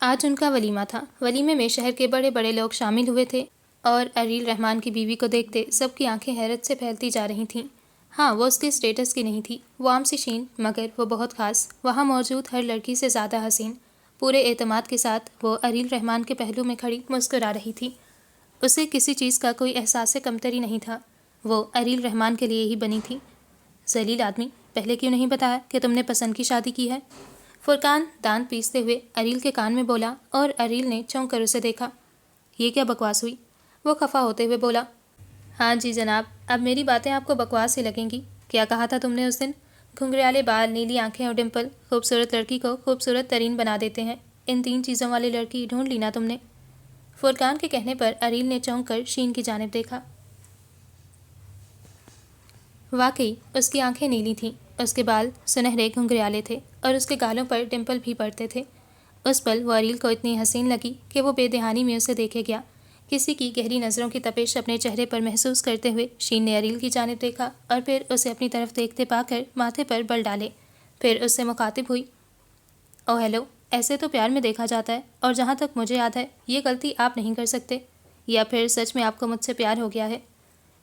آج ان کا ولیمہ تھا۔ ولیمے میں شہر کے بڑے بڑے لوگ شامل ہوئے تھے اور اریل رحمان کی بیوی کو دیکھتے سب کی آنکھیں حیرت سے پھیلتی جا رہی تھیں۔ ہاں، وہ اس کے اسٹیٹس کی نہیں تھی، وہ عام سی شین، مگر وہ بہت خاص، وہاں موجود ہر لڑکی سے زیادہ حسین۔ پورے اعتماد کے ساتھ وہ اریل رحمان کے پہلو میں کھڑی مسکرا رہی تھی۔ اسے کسی چیز کا کوئی احساس کمتری نہیں تھا، وہ اریل رحمان کے لیے ہی بنی تھی۔ ذلیل آدمی، پہلے کیوں نہیں بتایا کہ تم نے پسند کی شادی کی ہے؟ فرقان دانت پیستے ہوئے اریل کے کان میں بولا اور اریل نے چونک کر اسے دیکھا۔ یہ کیا بکواس ہوئی؟ وہ خفا ہوتے ہوئے بولا۔ ہاں جی جناب، اب میری باتیں آپ کو بکواس ہی لگیں گی۔ کیا کہا تھا تم نے اس دن؟ گھنگریالے بال، نیلی آنکھیں اور ڈمپل خوبصورت لڑکی کو خوبصورت ترین بنا دیتے ہیں۔ ان 3 چیزوں والی لڑکی ڈھونڈ لی نا تم نے؟ فرقان کے کہنے پر اریل نے چونک کر شین کی جانب دیکھا۔ واقعی اس کی آنکھیں نیلی تھیں، اس کے بال سنہرے گھنگریالے تھے اور اس کے گالوں پر ڈمپل بھی پڑتے تھے۔ اس پل وہ اریل کو اتنی حسین لگی کہ وہ بے دہانی میں اسے دیکھے گیا۔ کسی کی گہری نظروں کی تپش اپنے چہرے پر محسوس کرتے ہوئے شین نے اریل کی جانب دیکھا اور پھر اسے اپنی طرف دیکھتے پا کر ماتھے پر بل ڈالے۔ پھر اس سے مخاطب ہوئی۔ او ہیلو، ایسے تو پیار میں دیکھا جاتا ہے، اور جہاں تک مجھے یاد ہے یہ غلطی آپ نہیں کر سکتے، یا پھر سچ میں آپ کو مجھ سے پیار ہو گیا ہے؟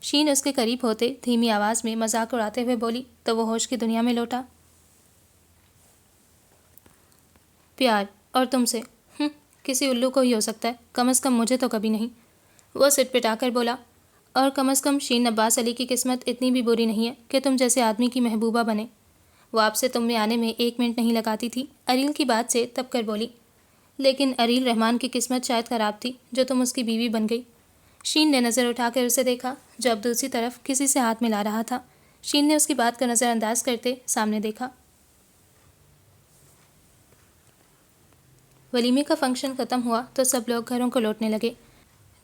شین اس کے قریب ہوتے دھیمی آواز میں مذاق اڑاتے ہوئے بولی تو وہ ہوش کی دنیا میں لوٹا۔ پیار؟ اور تم سے؟ کسی الو کو ہی ہو سکتا ہے، کم از کم مجھے تو کبھی نہیں۔ وہ سٹ پٹا کر بولا۔ اور کم از کم شین عباس علی کی قسمت اتنی بھی بری نہیں ہے کہ تم جیسے آدمی کی محبوبہ بنے۔ وہ آپ سے تم میں آنے میں 1 منٹ نہیں لگاتی تھی، اریل کی بات سے تب کر بولی۔ لیکن اریل رحمان کی قسمت شاید خراب تھی جو تم اس کی بیوی بن گئی۔ شین نے نظر اٹھا کر اسے دیکھا جو اب دوسری طرف کسی سے ہاتھ ملا رہا تھا۔ شین نے اس کی بات کو نظر انداز کرتے سامنے دیکھا۔ ولیمے کا فنکشن ختم ہوا تو سب لوگ گھروں کو لوٹنے لگے،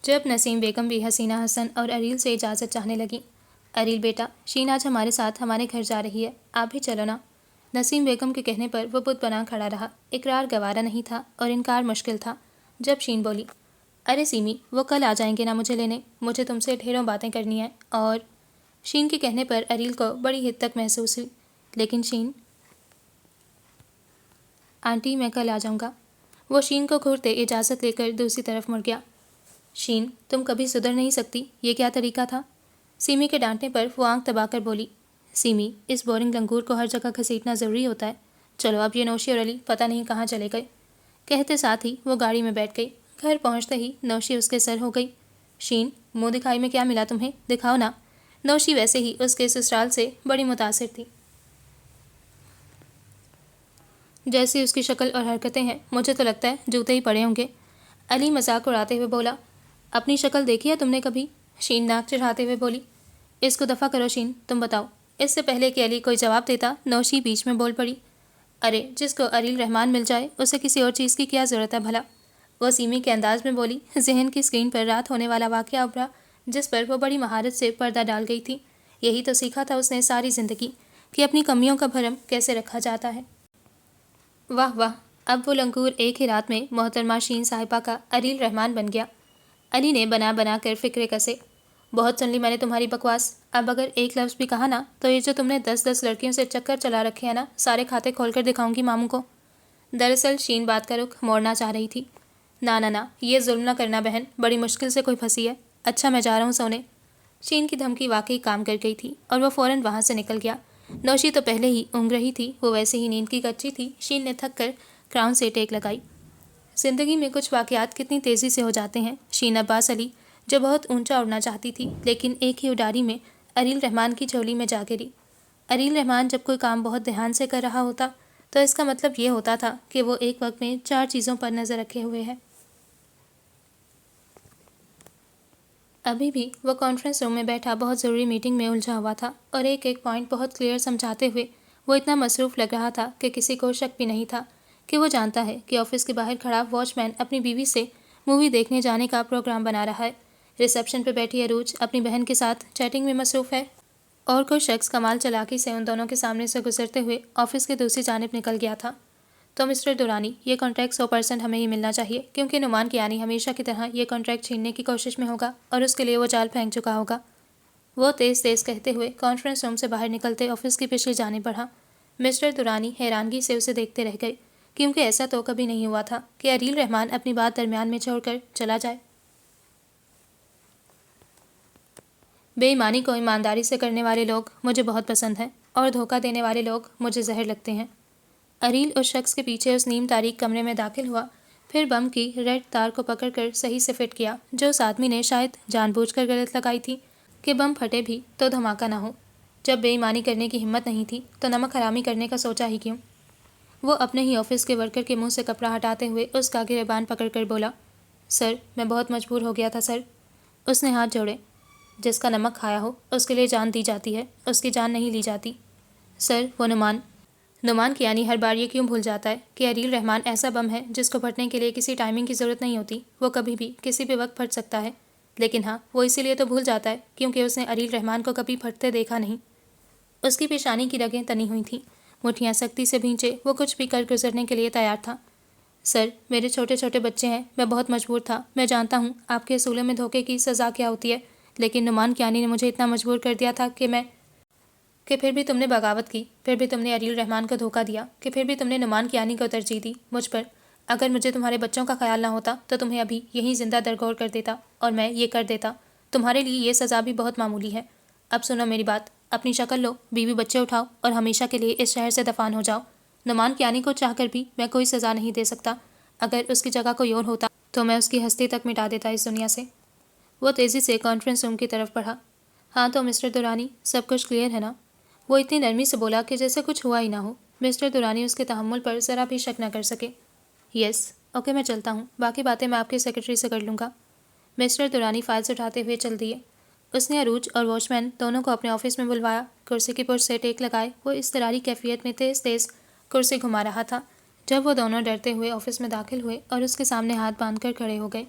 جب نسیم بیگم بھی حسینہ حسن اور اریل سے اجازت چاہنے لگیں۔ اریل بیٹا، شین آج ہمارے ساتھ ہمارے گھر جا رہی ہے، آپ بھی چلو نا۔ نسیم بیگم کے کہنے پر وہ بت بنا کھڑا رہا۔ اقرار گوارا نہیں تھا اور انکار مشکل تھا۔ جب شین بولی، ارے سیمی، وہ کل آ جائیں گے نا مجھے لینے، مجھے تم سے ڈھیروں باتیں کرنی ہیں۔ اور شین کے کہنے پر اریل کو بڑی حد تک محسوس ہوئی۔ لیکن شین؟ آنٹی میں کل آ جاؤں گا۔ وہ شین کو گھورتے اجازت لے کر دوسری طرف مڑ گیا۔ شین، تم کبھی سدھر نہیں سکتی، یہ کیا طریقہ تھا؟ سیمی کے ڈانٹنے پر وہ آنکھ دبا کر بولی، سیمی، اس بورنگ لنگور کو ہر جگہ گھسیٹنا ضروری ہوتا ہے؟ چلو اب یہ نوشی اور علی پتہ نہیں کہاں چلے گئے۔ کہتے ساتھ ہی وہ گاڑی میں بیٹھ گئی۔ گھر پہنچتے ہی نوشی اس کے سر ہو گئی۔ شین، منہ دکھائی میں کیا ملا تمہیں؟ دکھاؤ نا۔ نوشی ویسے ہی اس کے سسرال سے بڑی متاثر تھی۔ جیسی اس کی شکل اور حرکتیں ہیں، مجھے تو لگتا ہے جوتے ہی پڑے ہوں گے۔ علی مذاق اڑاتے ہوئے بولا۔ اپنی شکل دیکھی ہے تم نے کبھی؟ شین ناک چڑھاتے ہوئے بولی۔ اس کو دفع کرو شین، تم بتاؤ۔ اس سے پہلے کہ علی کوئی جواب دیتا، نوشی بیچ میں بول پڑی۔ ارے جس کو اریل رحمان مل جائے اسے کسی اور چیز کی کیا ضرورت ہے بھلا؟ وہ سیمی کے انداز میں بولی۔ ذہن کی اسکرین پر رات ہونے والا واقعہ ابھرا جس پر وہ بڑی مہارت سے پردہ ڈال گئی تھی۔ یہی تو سیکھا تھا اس نے ساری زندگی کہ اپنی کمیوں کا بھرم کیسے رکھا جاتا ہے۔ واہ واہ، اب وہ لنگور ایک ہی رات میں محترمہ شین صاحبہ کا اریل رحمان بن گیا۔ علی نے بنا بنا کر فکرے کسے۔ بہت سن لی میں نے تمہاری بکواس، اب اگر ایک لفظ بھی کہا نا تو یہ جو تم نے 10 لڑکیوں سے چکر چلا رکھے ہیں نا، سارے کھاتے کھول کر دکھاؤں گی ماموں کو۔ دراصل شین بات کا رخ موڑنا چاہ رہی تھی۔ نہ یہ ظلم نہ کرنا بہن، بڑی مشکل سے کوئی پھنسی ہے۔ اچھا میں جا رہا ہوں سونے۔ شین کی دھمکی واقعی کام کر گئی تھی اور وہ فوراً وہاں سے نکل گیا۔ نوشی تو پہلے ہی اونگ رہی تھی، وہ ویسے ہی نیند کی کچی تھی۔ شین نے تھک کر کراؤن سے ٹیک لگائی۔ زندگی میں کچھ واقعات کتنی تیزی سے ہو جاتے ہیں۔ شین عباس علی جو بہت اونچا اڑنا چاہتی تھی، لیکن ایک ہی اڈاری میں اریل رحمان کی جھولی میں جا گری۔ اریل رحمان جب کوئی کام بہت دھیان سے کر رہا ہوتا تو اس کا مطلب یہ ہوتا تھا کہ وہ ایک وقت میں 4 چیزوں پر نظر رکھے ہوئے ہے۔ ابھی بھی وہ کانفرنس روم میں بیٹھا بہت ضروری میٹنگ میں الجھا ہوا تھا اور ایک ایک پوائنٹ بہت کلیئر سمجھاتے ہوئے وہ اتنا مصروف لگ رہا تھا کہ کسی کو شک بھی نہیں تھا کہ وہ جانتا ہے کہ آفس کے باہر کھڑا واچ مین اپنی بیوی سے مووی دیکھنے جانے کا پروگرام بنا رہا ہے۔ ریسیپشن پہ بیٹھی عروج اپنی بہن کے ساتھ چیٹنگ میں مصروف ہے اور کوئی شخص کمال چالاکی سے ان دونوں کے سامنے سے گزرتے ہوئے آفس کی دوسری جانب نکل گیا تھا۔ تو مسٹر دورانی، یہ کانٹریکٹ 100% ہمیں ہی ملنا چاہیے، کیونکہ نعمان کیانی ہمیشہ کی طرح یہ کانٹریکٹ چھیننے کی کوشش میں ہوگا اور اس کے لیے وہ جال پھینک چکا ہوگا۔ وہ تیز تیز کہتے ہوئے کانفرنس روم سے باہر نکلتے آفس کی پچھلی جانب بڑھا۔ مسٹر دورانی حیرانگی سے اسے دیکھتے رہ گئے کیونکہ ایسا تو کبھی نہیں ہوا تھا کہ عریل رحمان اپنی بات درمیان میں چھوڑ کر چلا جائے۔ بے ایمانی کو ایمانداری سے کرنے والے لوگ مجھے بہت پسند ہیں اور دھوکہ دینے والے لوگ مجھے زہر لگتے ہیں۔ عریل اس شخص کے پیچھے اس نیم تاریک کمرے میں داخل ہوا، پھر بم کی ریڈ تار کو پکڑ کر صحیح سے فٹ کیا جو اس آدمی نے شاید جان بوجھ کر غلط لگائی تھی کہ بم پھٹے بھی تو دھماکہ نہ ہو۔ جب بے ایمانی کرنے کی ہمت نہیں تھی تو نمک حرامی کرنے کا سوچا ہی کیوں؟ وہ اپنے ہی آفس کے ورکر کے منہ سے کپڑا ہٹاتے ہوئے اس کا گریبان پکڑ کر بولا، سر میں بہت مجبور ہو گیا تھا سر۔ اس نے ہاتھ جوڑے۔ جس کا نمک کھایا ہو اس کے لیے جان دی جاتی ہے، اس کی جان نہیں لی جاتی۔ سر وہ نعمان کیانی ہر بار یہ کیوں بھول جاتا ہے کہ عریل رحمان ایسا بم ہے جس کو پھٹنے کے لیے کسی ٹائمنگ کی ضرورت نہیں ہوتی، وہ کبھی بھی کسی بھی وقت پھٹ سکتا ہے۔ لیکن ہاں، وہ اسی لیے تو بھول جاتا ہے کیونکہ اس نے عریل رحمان کو کبھی پھٹتے دیکھا نہیں۔ اس کی پیشانی کی رگیں تنی ہوئی تھیں، مٹھیاں سختی سے بھینچے وہ کچھ بھی کر گزرنے کے لیے تیار تھا۔ سر میرے چھوٹے چھوٹے بچے ہیں، میں بہت مجبور تھا، میں جانتا ہوں آپ کے اصولوں میں دھوکے کی سزا کیا ہوتی ہے، لیکن نعمان کیانی نے مجھے اتنا مجبور کر دیا تھا کہ پھر بھی تم نے بغاوت کی، پھر بھی تم نے عریل رحمان کو دھوکہ دیا، کہ پھر بھی تم نے نعمان کیانی کو ترجیح دی مجھ پر۔ اگر مجھے تمہارے بچوں کا خیال نہ ہوتا تو تمہیں ابھی یہیں زندہ درگور کر دیتا اور میں یہ کر دیتا۔ تمہارے لیے یہ سزا بھی بہت معمولی ہے۔ اب سنو میری بات، اپنی شکل لو، بیوی بچے اٹھاؤ اور ہمیشہ کے لیے اس شہر سے دفان ہو جاؤ۔ نعمان کیانی کو چاہ کر بھی میں کوئی سزا نہیں دے سکتا، اگر اس کی جگہ کوئی اور ہوتا تو میں اس کی ہستی تک مٹا دیتا اس دنیا سے۔ وہ تیزی سے کانفرنس روم کی طرف بڑھا۔ ہاں تو مسٹر دورانی، سب کچھ کلیئر ہے نا؟ وہ اتنی نرمی سے بولا کہ جیسے کچھ ہوا ہی نہ ہو۔ مسٹر دورانی اس کے تحمل پر ذرا بھی شک نہ کر سکے۔ یس، اوکے میں چلتا ہوں، باقی باتیں میں آپ کے سیکرٹری سے کر لوں گا۔ مسٹر دورانی فائلز اٹھاتے ہوئے چل دیے۔ اس نے عروج اور واچ مین دونوں کو اپنے آفس میں بلوایا۔ کرسی کی پشت سے ٹیک لگائے وہ اضطراری کیفیت میں تیز تیز کرسی گھما رہا تھا جب وہ دونوں ڈرتے ہوئے آفس میں داخل ہوئے اور اس کے سامنے ہاتھ باندھ کر کھڑے ہو گئے۔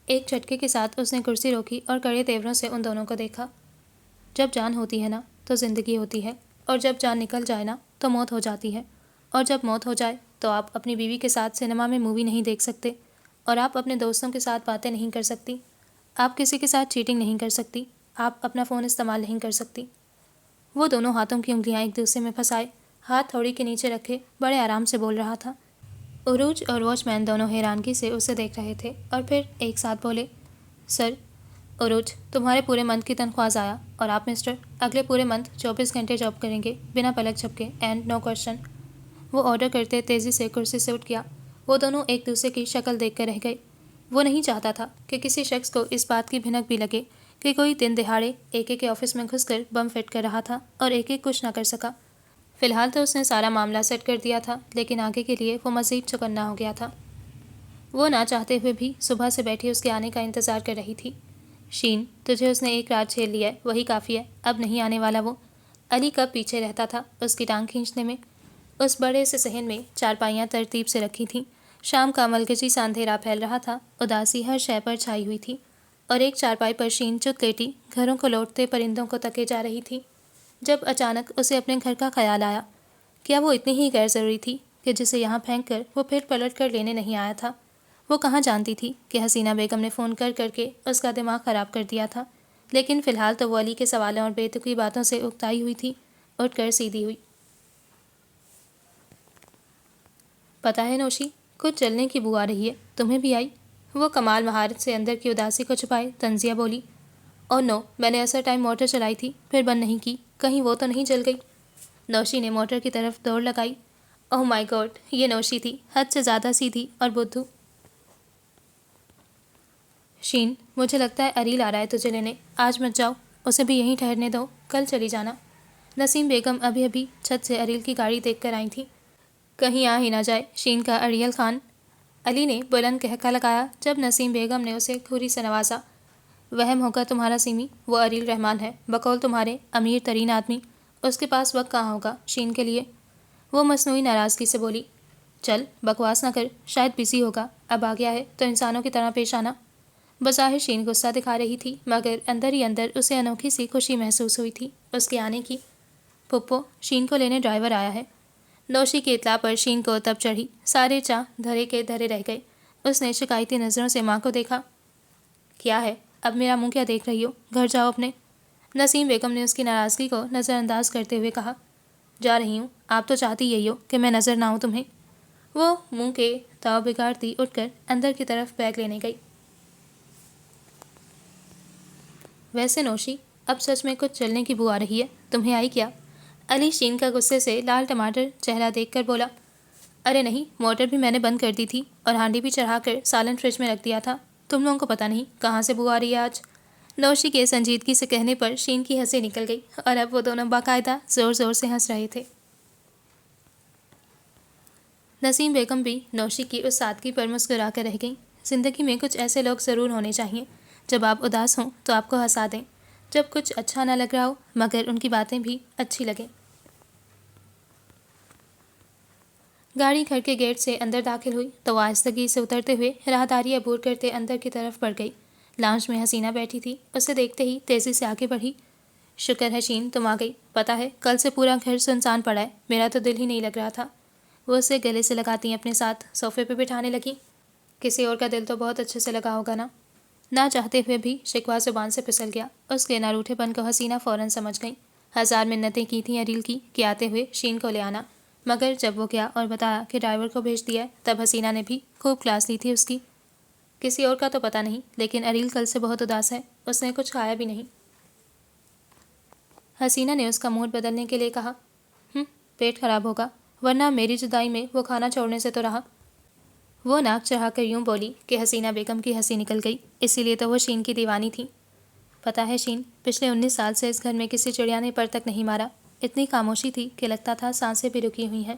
ایک جھٹکے کے ساتھ اس نے کرسی روکی اور کڑے تیوروں سے ان دونوں کو دیکھا۔ جب جان ہوتی ہے نا تو زندگی ہوتی ہے، اور جب جان نکل جائے نا تو موت ہو جاتی ہے، اور جب موت ہو جائے تو آپ اپنی بیوی کے ساتھ سنیما میں مووی نہیں دیکھ سکتے، اور آپ اپنے دوستوں کے ساتھ باتیں نہیں کر سکتی، آپ کسی کے ساتھ چیٹنگ نہیں کر سکتی، آپ اپنا فون استعمال نہیں کر سکتی۔ وہ دونوں ہاتھوں کی انگلیاں ایک دوسرے میں پھنسائے، ہاتھ تھوڑی کے نیچے رکھے بڑے آرام سے بول رہا تھا۔ عروج اور واچ مین دونوں حیرانگی سے اسے دیکھ رہے تھے اور پھر ایک ساتھ بولے، سر عروج تمہارے پورے منتھ کی تنخواہ ضائع، اور آپ مسٹر اگلے پورے منتھ 24 گھنٹے جاب کریں گے بنا پلک جھپکے اینڈ نو کوشچن۔ وہ آرڈر کرتے تیزی سے کرسی سے اٹھ گیا۔ وہ دونوں ایک دوسرے کی شکل دیکھ کر رہ گئے۔ وہ نہیں چاہتا تھا کہ کسی شخص کو اس بات کی بھنک بھی لگے کہ کوئی دن دہاڑے ایک کے آفس میں گھس کر بم فٹ کر رہا تھا اور ایک کچھ نہ کر سکا۔ فی الحال تو اس نے سارا معاملہ سیٹ کر دیا تھا، لیکن آگے کے لیے وہ مزید چوکنا ہو گیا تھا۔ وہ نہ چاہتے ہوئے بھی صبح سے بیٹھی اس کے آنے کا انتظار کر رہی تھی۔ شین تجھے اس نے ایک رات جھیل لیا ہے، وہی کافی ہے، اب نہیں آنے والا وہ۔ علی کب پیچھے رہتا تھا اس کی ٹانگ کھینچنے میں۔ اس بڑے سے صحن میں چارپائیاں ترتیب سے رکھی تھیں، شام کا ملگجی سا اندھیرا پھیل رہا تھا، اداسی ہر شے پر چھائی ہوئی تھی، اور ایک چارپائی پر شین چت لیٹی گھروں کو لوٹتے پرندوں کو تکے جا رہی تھی، جب اچانک اسے اپنے گھر کا خیال آیا۔ کیا وہ اتنی ہی غیر ضروری تھی کہ جسے یہاں پھینک کر وہ پھر پلٹ کر لینے نہیں آیا تھا؟ وہ کہاں جانتی تھی کہ حسینہ بیگم نے فون کر کر کے اس کا دماغ خراب کر دیا تھا، لیکن فی الحال تو وہ علی کے سوالوں اور بے تکی باتوں سے اکتائی ہوئی تھی۔ اٹھ کر سیدھی ہوئی۔ پتہ ہے نوشی، کچھ جلنے کی بو آ رہی ہے، تمہیں بھی آئی؟ وہ کمال مہارت سے اندر کی اداسی کو چھپائے تنزیہ بولی۔ اور نو، میں نے ایسا ٹائم موٹر چلائی تھی پھر بند نہیں کی، کہیں وہ تو نہیں جل گئی؟ نوشی نے موٹر کی طرف دوڑ لگائی۔ اوہ مائی گاڈ، یہ نوشی تھی، حد سے زیادہ سیدھی اور بدھو۔ شین مجھے لگتا ہے عریل آ رہا ہے تجھے لینے، آج مت جاؤ، اسے بھی یہیں ٹھہرنے دو، کل چلی جانا۔ نسیم بیگم ابھی چھت سے عریل کی گاڑی دیکھ کر آئی تھیں۔ کہیں آ ہی نہ جائے شین کا اریل خان، علی نے بلند کہکا لگایا جب نسیم بیگم نے اسے گھوری سے نوازا۔ وہم ہوگا تمہارا سیمی، وہ عریل رحمان ہے، بقول تمہارے امیر ترین آدمی، اس کے پاس وقت کہاں ہوگا شین کے لیے؟ وہ مصنوعی ناراضگی سے بولی۔ چل بکواس نہ کر، شاید بزی ہوگا، اب آ گیا ہے تو انسانوں کی طرح پیش آنا۔ بظاہر شین غصہ دکھا رہی تھی، مگر اندر ہی اندر اسے انوکھی سی خوشی محسوس ہوئی تھی اس کے آنے کی۔ پھپھو شین کو لینے ڈرائیور آیا ہے۔ نوشی کی اطلاع پر شین کو تب چڑھی، سارے چاہ دھرے کے دھرے رہ گئے۔ اس نے شکایتی نظروں سے ماں کو دیکھا۔ کیا ہے، اب میرا منہ کیا دیکھ رہی ہو، گھر جاؤ اپنے۔ نسیم بیگم نے اس کی ناراضگی کو نظر انداز کرتے ہوئے کہا۔ جا رہی ہوں، آپ تو چاہتی یہی ہو کہ میں نظر نہ آؤں تمہیں۔ وہ منہ کے تاؤ بگاڑتی اٹھ کر اندر کی طرف بیگ لینے گئی۔ ویسے نوشی، اب سچ میں کچھ چلنے کی بو آ رہی ہے، تمہیں آئی کیا؟ علی شین کا غصے سے لال ٹماٹر چہرہ دیکھ کر بولا۔ ارے نہیں، موٹر بھی میں نے بند کر دی تھی اور ہانڈی بھی چڑھا کر سالن فریج میں رکھ دیا تھا، تم لوگوں کو پتہ نہیں کہاں سے بو آ رہی ہے آج۔ نوشی کے سنجیدگی سے کہنے پر شین کی ہنسی نکل گئی اور اب وہ دونوں باقاعدہ زور زور سے ہنس رہے تھے۔ نسیم بیگم بھی نوشی کی اس سادگی پر مسکرا کر رہ گئیں۔ زندگی میں کچھ ایسے لوگ ضرور ہونے چاہیے جب آپ اداس ہوں تو آپ کو ہنسا دیں، جب کچھ اچھا نہ لگ رہا ہو مگر ان کی باتیں بھی اچھی لگیں۔ گاڑی گھر کے گیٹ سے اندر داخل ہوئی تو وہ آہستگی سے اترتے ہوئے راہداری عبور کرتے اندر کی طرف بڑھ گئی۔ لاؤنج میں حسینہ بیٹھی تھی، اسے دیکھتے ہی تیزی سے آگے بڑھی۔ شکر ہے شین، تم آ گئی، پتہ ہے کل سے پورا گھر سنسان پڑا ہے، میرا تو دل ہی نہیں لگ رہا تھا۔ وہ اسے گلے سے لگاتی اپنے ساتھ صوفے پہ بٹھانے لگی۔ کسی اور کا دل تو بہت اچھے سے لگا ہوگا نا؟ نہ چاہتے ہوئے بھی شکوہ زبان سے پھسل گیا۔ اس کے نہ روٹھے پن کو حسینہ فوراً سمجھ گئی۔ ہزار منتیں کی تھیں اریل کی کہ آتے ہوئے شین کو لے آنا، مگر جب وہ گیا اور بتایا کہ ڈرائیور کو بھیج دیا ہے تب حسینہ نے بھی خوب کلاس لی تھی اس کی۔ کسی اور کا تو پتہ نہیں، لیکن اریل کل سے بہت اداس ہے، اس نے کچھ کھایا بھی نہیں۔ حسینہ نے اس کا موڈ بدلنے کے لیے کہا، پیٹ خراب ہوگا، ورنہ میری جدائی میں وہ کھانا چھوڑنے سے تو رہا۔ وہ ناک چڑھا کر یوں بولی کہ حسینہ بیگم کی ہنسی نکل گئی، اسی لیے تو وہ شین کی دیوانی تھی۔ پتہ ہے شین، پچھلے 19 سال سے اس گھر میں کسی چڑیا نے پر تک نہیں مارا، اتنی خاموشی تھی کہ لگتا تھا سانسیں بھی رکی ہوئی ہیں،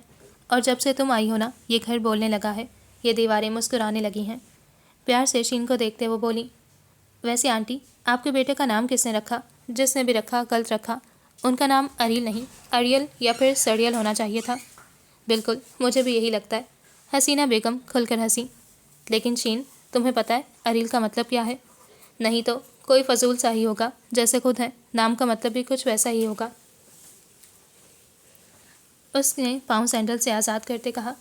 اور جب سے تم آئی ہو نا یہ گھر بولنے لگا ہے، یہ دیواریں مسکرانے لگی ہیں۔ پیار سے شین کو دیکھتے وہ بولی، ویسے آنٹی، آپ کے بیٹے کا نام کس نے رکھا؟ جس نے بھی رکھا غلط رکھا، ان کا نام اریل نہیں اریل یا پھر سڑیل ہونا چاہیے تھا۔ بالکل، مجھے بھی یہی لگتا ہے، حسینہ بیگم کھل کر ہنسی۔ لیکن شین، تمہیں پتہ ہے اریل کا مطلب کیا ہے؟ نہیں تو کوئی فضول سا ہی ہوگا، جیسے خود ہے، نام کا مطلب بھی کچھ ویسا ہی ہوگا۔ اس نے پاؤں سینڈل سے آزاد کرتے کہا،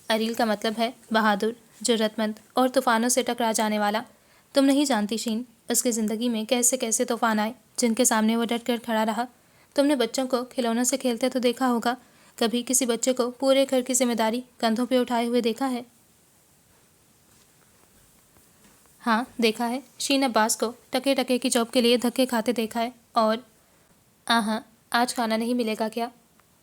اریل کا مطلب ہے بہادر، جرأت مند اور طوفانوں سے ٹکرا جانے والا۔ تم نہیں جانتی شین، اس کی زندگی میں کیسے کیسے طوفان آئے جن کے سامنے وہ ڈٹ کر کھڑا رہا۔ تم نے بچوں کو کھلونوں سے کھیلتے تو دیکھا ہوگا، کبھی کسی بچے کو پورے گھر کی ذمہ داری کندھوں پہ اٹھائے ہوئے دیکھا ہے؟ ہاں دیکھا ہے، شین عباس کو ٹکے ٹکے کی جاب کے لیے دھکے کھاتے دیکھا ہے، اور ہاں، آج کھانا نہیں ملے گا کیا؟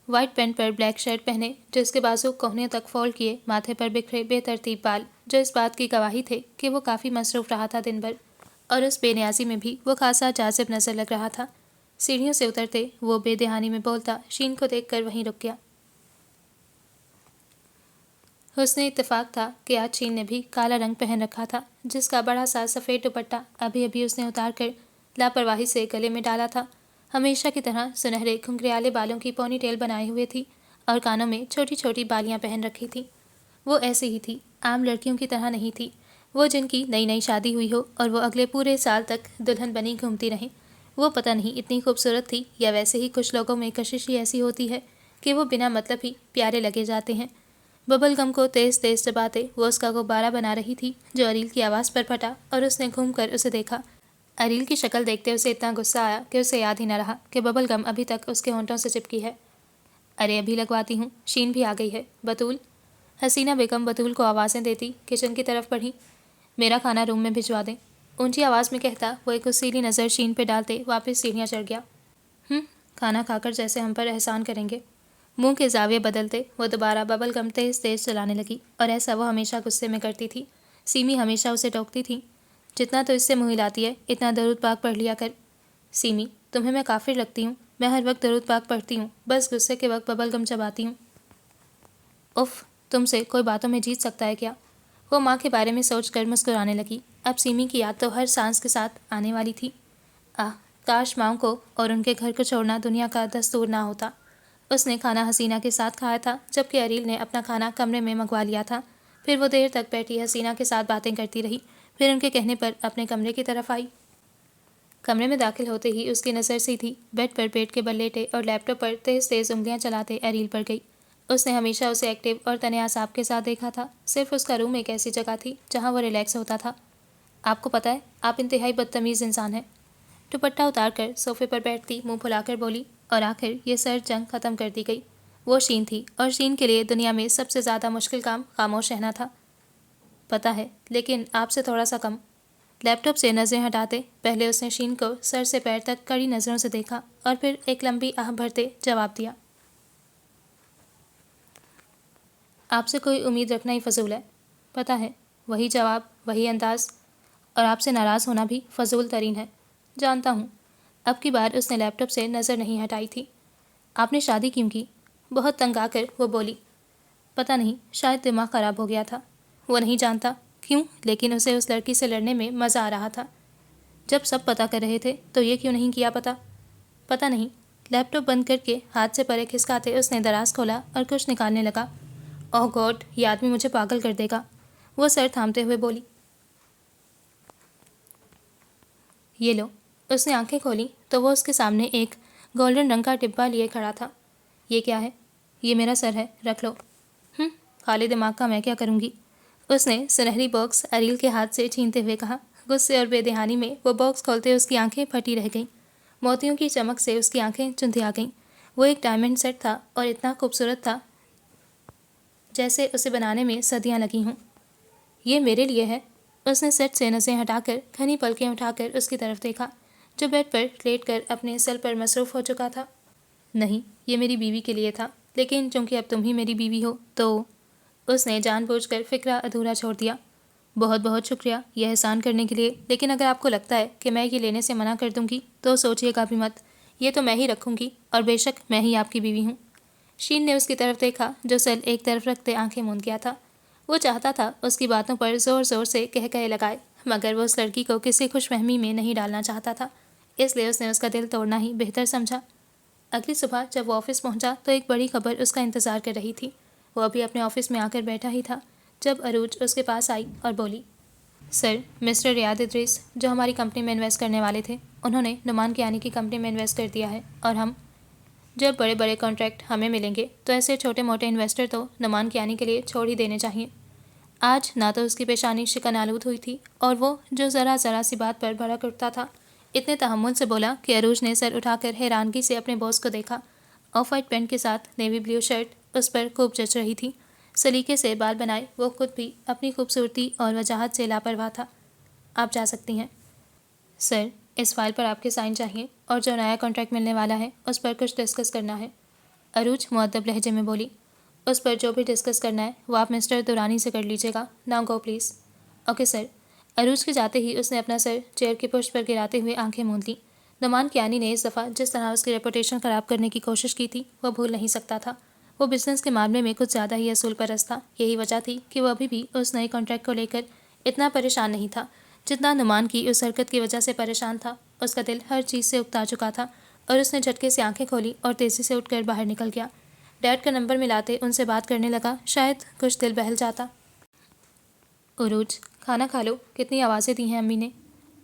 وائٹ پینٹ پر بلیک شرٹ پہنے، جس کے بازو کوہنیوں تک فولڈ کیے، ماتھے پر بکھرے بے ترتیب بال جو اس بات کی گواہی تھے کہ وہ کافی مصروف رہا تھا دن بھر، اور اس بے نیازی میں بھی وہ خاصا جاذب نظر لگ رہا تھا۔ سیڑھیوں سے اترتے وہ بے دہانی میں بولتا شین کو دیکھ کر وہیں رک گیا۔ حسن اتفاق تھا کہ آج شین نے بھی کالا رنگ پہن رکھا تھا، جس کا بڑا سا سفید دوپٹہ ابھی ابھی اس نے اتار کر لاپرواہی سے گلے میں ڈالا تھا۔ ہمیشہ کی طرح سنہرے گھنگریالے بالوں کی پونی ٹیل بنائے ہوئے تھی اور کانوں میں چھوٹی چھوٹی بالیاں پہن رکھی تھی۔ وہ ایسی ہی تھی، عام لڑکیوں کی طرح نہیں تھی، وہ جن کی نئی نئی شادی ہوئی ہو اور وہ اگلے پورے سال تک دلہن بنی گھومتی رہیں۔ وہ پتہ نہیں اتنی خوبصورت تھی یا ویسے ہی کچھ لوگوں میں کشش ہی ایسی ہوتی ہے کہ وہ بنا مطلب ہی پیارے لگے جاتے ہیں۔ ببل گم کو تیز تیز چباتے وہ اس کا غبارہ بنا رہی تھی جو اریل کی آواز پر پھٹا، اور اس نے گھوم کر اسے دیکھا۔ اریل کی شکل دیکھتے اسے اتنا غصہ آیا کہ اسے یاد ہی نہ رہا کہ ببل گم ابھی تک اس کے ہونٹوں سے چپکی ہے۔ ارے ابھی لگواتی ہوں، شین بھی آ گئی ہے، بتول۔ حسینہ بیگم بتول کو آوازیں دیتی کچن کی طرف بڑھی۔ میرا کھانا روم میں بھجوا دیں، اونچی آواز میں کہتا وہ ایک غصیلی نظر شین پہ ڈالتے واپس سیڑھیاں چڑھ گیا۔ کھانا کھا کر جیسے ہم پر احسان کریں گے۔ منہ کے زاویے بدلتے وہ دوبارہ ببل گم تیز تیز چلانے لگی، اور ایسا وہ ہمیشہ غصے میں کرتی تھی۔ سیمی ہمیشہ اسے ٹوکتی تھی، جتنا تو اس سے منہ ہلاتی ہے اتنا درود پاک پڑھ لیا کر۔ سیمی، تمہیں میں کافر لگتی ہوں؟ میں ہر وقت درود پاک پڑھتی ہوں، بس غصے کے وقت ببل گم چباتی ہوں۔ اف، تم سے کوئی باتوں میں جیت سکتا ہے کیا؟ وہ ماں کے بارے میں سوچ کر مسکرانے لگی۔ اب سیمی کی یاد تو ہر سانس کے ساتھ آنے والی تھی۔ کاش ماؤں کو اور ان کے گھر کو چھوڑنا دنیا کا دستور نہ ہوتا۔ اس نے کھانا حسینہ کے ساتھ کھایا تھا، جبکہ اریل نے اپنا کھانا کمرے میں منگوا لیا تھا۔ پھر وہ دیر تک بیٹھی حسینہ کے ساتھ باتیں کرتی رہی، پھر ان کے کہنے پر اپنے کمرے کی طرف آئی۔ کمرے میں داخل ہوتے ہی اس کی نظر سیدھی بیڈ پر پیٹ کے بل لیٹے اور لیپ ٹاپ پر تیز تیز انگلیاں چلاتے اریل پر گئی۔ اس نے ہمیشہ اسے ایکٹیو اور تنے اعصاب کے ساتھ دیکھا تھا، صرف اس کا روم ایک ایسی جگہ تھی جہاں وہ ریلیکس ہوتا تھا۔ آپ کو پتہ ہے، آپ انتہائی بدتمیز انسان ہیں۔ دوپٹہ اتار کر صوفے پر بیٹھتی منہ پھلا کر بولی، اور آخر یہ سر جنگ ختم کر دی گئی۔ وہ شین تھی اور شین کے لیے دنیا میں سب سے زیادہ مشکل کام خاموش رہنا تھا۔ پتہ ہے، لیکن آپ سے تھوڑا سا کم۔ لیپ ٹاپ سے نظریں ہٹاتے پہلے اس نے شین کو سر سے پیر تک کڑی نظروں سے دیکھا اور پھر ایک لمبی آہ بھرتے جواب دیا۔ آپ سے کوئی امید رکھنا ہی فضول ہے۔ پتہ ہے، وہی جواب، وہی انداز، اور آپ سے ناراض ہونا بھی فضول ترین ہے۔ جانتا ہوں۔ اب کی بار اس نے لیپ ٹاپ سے نظر نہیں ہٹائی تھی۔ آپ نے شادی کیوں کی؟ بہت تنگ آ کر وہ بولی۔ پتہ نہیں، شاید دماغ خراب ہو گیا تھا۔ وہ نہیں جانتا کیوں، لیکن اسے اس لڑکی سے لڑنے میں مزہ آ رہا تھا۔ جب سب پتہ کر رہے تھے تو یہ کیوں نہیں کیا پتہ نہیں۔ لیپ ٹاپ بند کر کے ہاتھ سے پرے کھسکاتے اس نے دراز کھولا اور کچھ نکالنے لگا۔ اوہ گاڈ، یہ آدمی مجھے پاگل کر دے گا، وہ سر تھامتے ہوئے بولی۔ یہ لو۔ اس نے آنکھیں کھولی تو وہ اس کے سامنے ایک گولڈن رنگ کا ڈبہ لیے کھڑا تھا۔ یہ کیا ہے؟ یہ میرا سر ہے، رکھ لو۔ خالی دماغ کا میں کیا کروں گی؟ اس نے سنہری باکس اریل کے ہاتھ سے چھینتے ہوئے کہا۔ غصے اور بے دہانی میں وہ باکس کھولتے اس کی آنکھیں پھٹی رہ گئیں۔ موتیوں کی چمک سے اس کی آنکھیں چندھیا گئیں۔ وہ ایک ڈائمنڈ سیٹ تھا اور اتنا خوبصورت تھا جیسے اسے بنانے میں صدیاں لگی ہوں۔ یہ میرے لیے ہے۔ اس نے سیٹ سے نظریں ہٹا کر گھنی پلکیں اٹھا کر اس کی طرف دیکھا جو بیڈ پر لیٹ کر اپنے سیل پر مصروف ہو چکا تھا۔ نہیں، یہ میری بیوی کے لیے تھا، لیکن چونکہ اب تم ہی میری بیوی ہو تو… اس نے جان بوجھ کر فکرہ ادھورا چھوڑ دیا۔ بہت بہت شکریہ یہ احسان کرنے کے لیے، لیکن اگر آپ کو لگتا ہے کہ میں یہ لینے سے منع کر دوں گی تو سوچئے گا بھی مت۔ یہ تو میں ہی رکھوں گی اور بے شک میں ہی آپ کی بیوی ہوں۔ شین نے اس کی طرف دیکھا جو سیل ایک طرف رکھتے آنکھیں موند گیا تھا۔ وہ چاہتا تھا اس کی باتوں پر زور زور سے کہے لگائے، مگر وہ اس لڑکی کو کسی خوش فہمی میں نہیں ڈالنا چاہتا تھا، اس لیے اس نے اس کا دل توڑنا ہی بہتر سمجھا۔ اگلی صبح جب وہ آفس پہنچا تو ایک بڑی خبر اس کا انتظار کر رہی تھی۔ وہ ابھی اپنے آفس میں آ کر بیٹھا ہی تھا جب عروج اس کے پاس آئی اور بولی، سر، مسٹر ریاض ادریس جو ہماری کمپنی میں انویسٹ کرنے والے تھے، انہوں نے نعمان کیانی کی کمپنی میں انویسٹ کر دیا ہے، اور ہم جب بڑے بڑے کانٹریکٹ ہمیں ملیں گے تو ایسے چھوٹے موٹے انویسٹر تو نعمان کیانی کے لیے چھوڑ ہی دینے چاہیے۔ آج نہ تو اس کی پیشانی شکن آلود ہوئی تھی اور وہ جو ذرا سی بات پر بھڑک اٹھتا تھا اتنے تحمل سے بولا کہ عروج نے سر اٹھا کر حیرانگی سے اپنے باس کو دیکھا۔ آف وائٹ پینٹ کے ساتھ نیوی بلیو شرٹ اس پر خوب جچ رہی تھی۔ سلیقے سے بال بنائے وہ خود بھی اپنی خوبصورتی اور وجاہت سے لاپرواہ تھا۔ آپ جا سکتی ہیں۔ سر، اس فائل پر آپ کے سائن چاہیے اور جو نیا کانٹریکٹ ملنے والا ہے اس پر کچھ ڈسکس کرنا ہے۔ عروج مؤدب لہجے میں بولی، اس پر جو بھی ڈسکس کرنا ہے وہ آپ مسٹر دورانی سے کر لیجیے گا۔ Now go please. Okay sir. عروج کے جاتے ہی اس نے اپنا سر چیئر کے پشت پر گراتے ہوئے آنکھیں موند لیں۔ نعمان کیانی نے اس دفعہ جس طرح اس کی ریپوٹیشن خراب کرنے کی کوشش کی تھی وہ بھول نہیں سکتا تھا۔ وہ بزنس کے معاملے میں کچھ زیادہ ہی اصول پرست تھا۔ یہی وجہ تھی کہ وہ ابھی بھی اس نئے کانٹریکٹ کو لے کر اتنا پریشان نہیں تھا جتنا نعمان کی اس حرکت کی وجہ سے پریشان تھا۔ اس کا دل ہر چیز سے اکتا چکا تھا اور اس نے جھٹکے سے آنکھیں کھولی اور تیزی سے اٹھ کر باہر نکل گیا۔ ڈیڈ کا نمبر ملاتے ان سے بات کرنے لگا، شاید کچھ دل بہل جاتا۔ عروج، کھانا کھا لو، کتنی آوازیں دی ہیں امی نے۔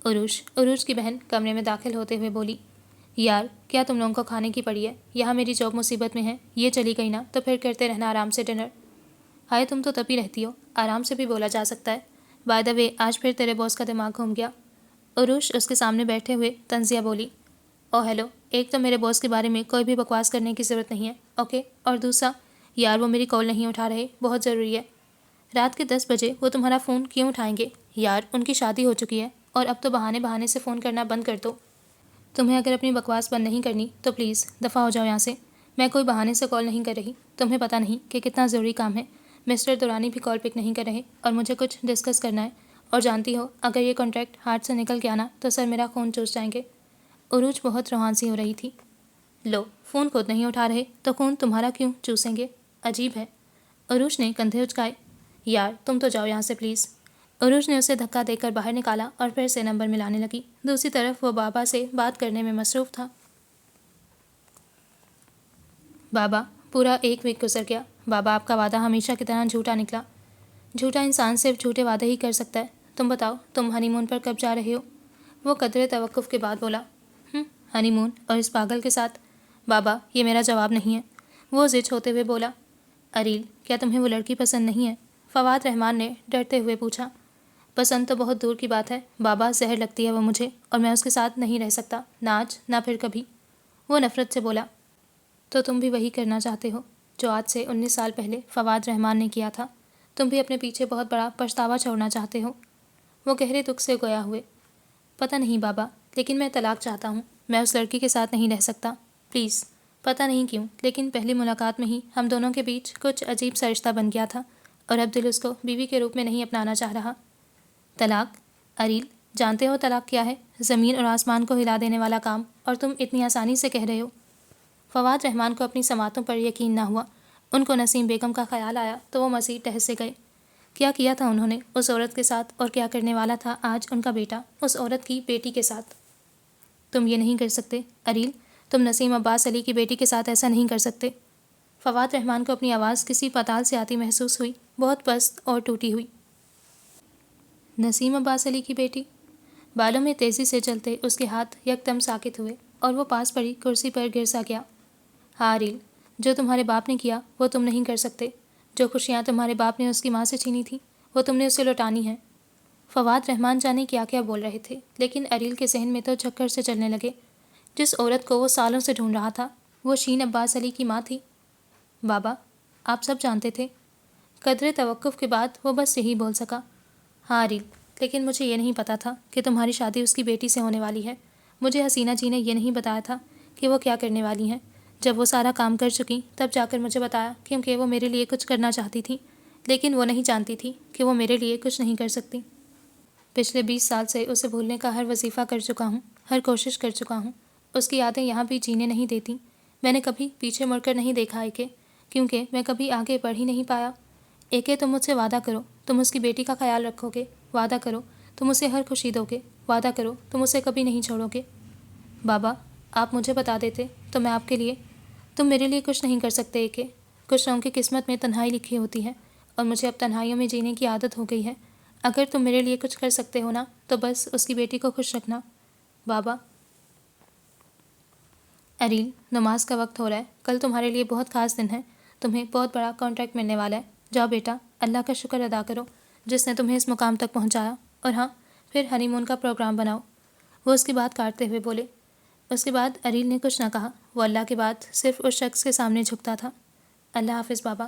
عروج کی بہن کمرے میں داخل ہوتے ہوئے بولی، یار کیا تم لوگوں کو کھانے کی پڑی ہے؟ یہاں میری جاب مصیبت میں ہے، یہ چلی گئی نا تو پھر کرتے رہنا آرام سے ڈنر۔ ہائے تم تو تبھی رہتی ہو، آرام سے بھی بولا جا سکتا ہے۔ بائی دا وے آج پھر تیرے باس کا دماغ گھوم گیا۔ عروج اس کے سامنے بیٹھے ہوئے طنزیہ بولی، او ہیلو، ایک تو میرے باس کے بارے میں کوئی بھی بکواس کرنے کی ضرورت نہیں ہے، اوکے، اور دوسرا یار وہ میری کال نہیں اٹھا رہے، بہت ضروری ہے۔ رات کے 10 بجے وہ تمہارا فون کیوں اٹھائیں گے؟ یار ان کی شادی ہو چکی ہے اور اب تو بہانے سے فون کرنا بند کر دو۔ تمہیں اگر اپنی بکواس بند نہیں کرنی تو پلیز دفعہ ہو جاؤ یہاں سے۔ میں کوئی بہانے سے کال نہیں کر رہی، تمہیں پتہ نہیں کہ کتنا ضروری کام ہے۔ مسٹر دورانی بھی کال پک نہیں کر رہے اور مجھے کچھ ڈسکس کرنا ہے، اور جانتی ہو اگر یہ کانٹریکٹ ہاتھ سے نکل گیا نا تو سر میرا خون چوس جائیں گے۔ عروج بہت روحان سی ہو رہی تھی۔ لو، فون خود نہیں اٹھا رہے تو خون تمہارا کیوں چوسیں گے؟ عجیب ہے۔ عروج نے کندھے اچکائے، یار تم تو جاؤ یہاں سے پلیز۔ عروج نے اسے دھکا دے کر باہر نکالا اور پھر سے نمبر ملانے لگی۔ دوسری طرف وہ بابا سے بات کرنے میں مصروف تھا۔ بابا، پورا 1 ویک گزر گیا۔ بابا آپ کا وعدہ ہمیشہ کی طرح جھوٹا نکلا۔ جھوٹا انسان صرف جھوٹے وعدے ہی کر سکتا ہے۔ تم بتاؤ تم ہنی مون پر کب جا رہے ہو؟ وہ قدرے توقف کے بعد بولا، ہنی مون اور اس پاگل کے ساتھ؟ بابا یہ میرا جواب نہیں ہے۔ وہ ضد ہوتے ہوئے بولا، اریل کیا تمہیں وہ لڑکی پسند نہیں ہے؟ فواد رحمان نے ڈرتے ہوئے پوچھا۔ پسند تو بہت دور کی بات ہے بابا، زہر لگتی ہے وہ مجھے اور میں اس کے ساتھ نہیں رہ سکتا، نہ آج نہ پھر کبھی۔ وہ نفرت سے بولا، تو تم بھی وہی کرنا چاہتے ہو؟ جو آج سے 19 سال پہلے فواد رحمان نے کیا تھا۔ تم بھی اپنے پیچھے بہت بڑا پچھتاوا چھوڑنا چاہتے ہو۔ وہ گہرے دکھ سے گویا ہوئے۔ پتہ نہیں بابا، لیکن میں طلاق چاہتا ہوں۔ میں اس لڑکی کے ساتھ نہیں رہ سکتا، پلیز۔ پتہ نہیں کیوں، لیکن پہلی ملاقات میں ہی ہم دونوں کے بیچ کچھ عجیب سا رشتہ بن گیا تھا، اور اب دل اس کو بیوی کے روپ میں نہیں اپنانا چاہ رہا۔ طلاق؟ اریل، جانتے ہو طلاق کیا ہے؟ زمین اور آسمان کو ہلا دینے والا کام، اور تم اتنی آسانی سے کہہ رہے ہو۔ فواد رحمان کو اپنی سماعتوں پر یقین نہ ہوا۔ ان کو نسیم بیگم کا خیال آیا تو وہ مزید ٹہس سے گئے۔ کیا کیا تھا انہوں نے اس عورت کے ساتھ، اور کیا کرنے والا تھا آج ان کا بیٹا اس عورت کی بیٹی کے ساتھ؟ تم یہ نہیں کر سکتے اریل، تم نسیم عباس علی کی بیٹی کے ساتھ ایسا نہیں کر سکتے۔ فواد رحمان کو اپنی آواز کسی پتال سے آتی محسوس ہوئی، بہت پست اور ٹوٹی ہوئی۔ نسیم عباس علی کی بیٹی؟ بالوں میں تیزی سے چلتے اس کے ہاتھ یکدم ساکت ہوئے اور وہ پاس پڑی کرسی پر گر سا گیا۔ ہاں اریل، جو تمہارے باپ نے کیا وہ تم نہیں کر سکتے۔ جو خوشیاں تمہارے باپ نے اس کی ماں سے چھینی تھیں وہ تم نے اسے لوٹانی ہیں۔ فواد رحمان جانے کیا کیا بول رہے تھے، لیکن اریل کے ذہن میں تو چکر سے چلنے لگے۔ جس عورت کو وہ سالوں سے ڈھونڈ رہا تھا وہ شین عباس علی کی ماں تھی۔ بابا، آپ سب جانتے تھے؟ قدرے توقف کے بعد وہ بس یہی بول سکا۔ ہاں اریل، لیکن مجھے یہ نہیں پتا تھا کہ تمہاری شادی اس کی بیٹی سے ہونے والی ہے۔ مجھے حسینہ جی نے یہ نہیں بتایا تھا کہ وہ کیا کرنے والی ہیں۔ جب وہ سارا کام کر چکی تب جا کر مجھے بتایا، کیونکہ وہ میرے لیے کچھ کرنا چاہتی تھی، لیکن وہ نہیں جانتی تھی کہ وہ میرے لیے کچھ نہیں کر سکتی۔ پچھلے 20 سال سے اسے بھولنے کا ہر وظیفہ کر چکا ہوں، ہر کوشش کر چکا ہوں۔ اس کی یادیں یہاں بھی جینے نہیں دیتی۔ میں نے کبھی پیچھے مڑ کر نہیں دیکھا ایکے، کیونکہ میں کبھی آگے بڑھ ہی نہیں پایا۔ ایکے، تم مجھ سے وعدہ کرو، تم اس کی بیٹی کا خیال رکھو گے۔ وعدہ کرو تم اسے ہر خوشی دو گے۔ وعدہ کرو تم اسے کبھی نہیں چھوڑو گے۔ بابا، آپ مجھے بتا دیتے تو میں آپ کے لیے… تم میرے لیے کچھ نہیں کر سکتے ایکے۔ کچھ لوگوں کی قسمت میں تنہائی لکھی ہوتی ہے، اور مجھے اب تنہائیوں میں جینے کی عادت ہو گئی ہے۔ اگر تم میرے لیے کچھ کر سکتے ہو نا، تو بس اس کی بیٹی کو خوش رکھنا۔ بابا۔ اریل، نماز کا وقت ہو رہا ہے، کل تمہارے لیے بہت خاص دن ہے، تمہیں بہت بڑا کانٹریکٹ ملنے والا ہے۔ جاؤ بیٹا، اللہ کا شکر ادا کرو جس نے تمہیں اس مقام تک پہنچایا، اور ہاں، پھر ہنی مون کا پروگرام بناؤ۔ وہ اس کی بات کاٹتے ہوئے بولے۔ اس کے بعد اریل نے کچھ نہ کہا، وہ اللہ کے بعد صرف اس شخص کے سامنے جھکتا تھا۔ اللہ حافظ بابا۔